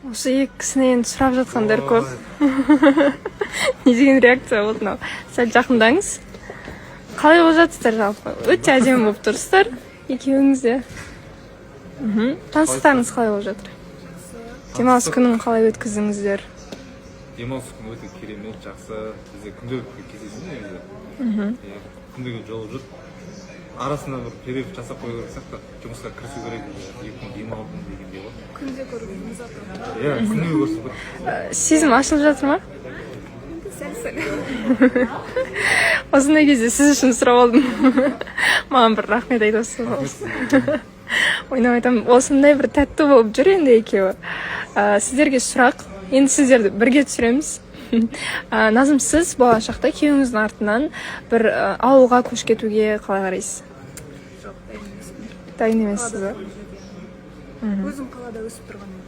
Осы екісіне енді сұрап жатқандар көп. Не деген реакция болды мынау? Сәл жақындаңыз. Қалай болып жатсыздар жалпы? Өте әдемі болып тұрсыздар. Екеуіңіз де. Таныстықтарыңыз қалай болып жатыр? Демалыс күнін қалай өткіздіңіздер? Демалыс күні өте керемет, жақсы. Бізде күнделікті кездесу негізі. Күндегі жолып жүр. Арасында бір перерыв жасап қою керек сияқты. Жұмысқа кірісу керек. Екі күн демалдым дегендей ғой. Күнде көргеніміз атыр. Иә, күнде көрсіп. Сезім ашылып жатыр ма? Сәл-сәл. Осындай кезде сіз үшін сұрап алдым. Маған бір рахмет айтасыз. Ойнап айтамын. Осындай бір тәтті болып жүр енді екеуі. Сіздерге сұрақ. Енді сіздерді бірге түсіреміз. Назым, сіз болашақта күйеуіңіздің артынан бір ауылға көш кетуге қалай қарайсыз? Жоқ, дайын емеспін. Дайын емессіз ба? Өзім қалада өсіп тұрғанмын.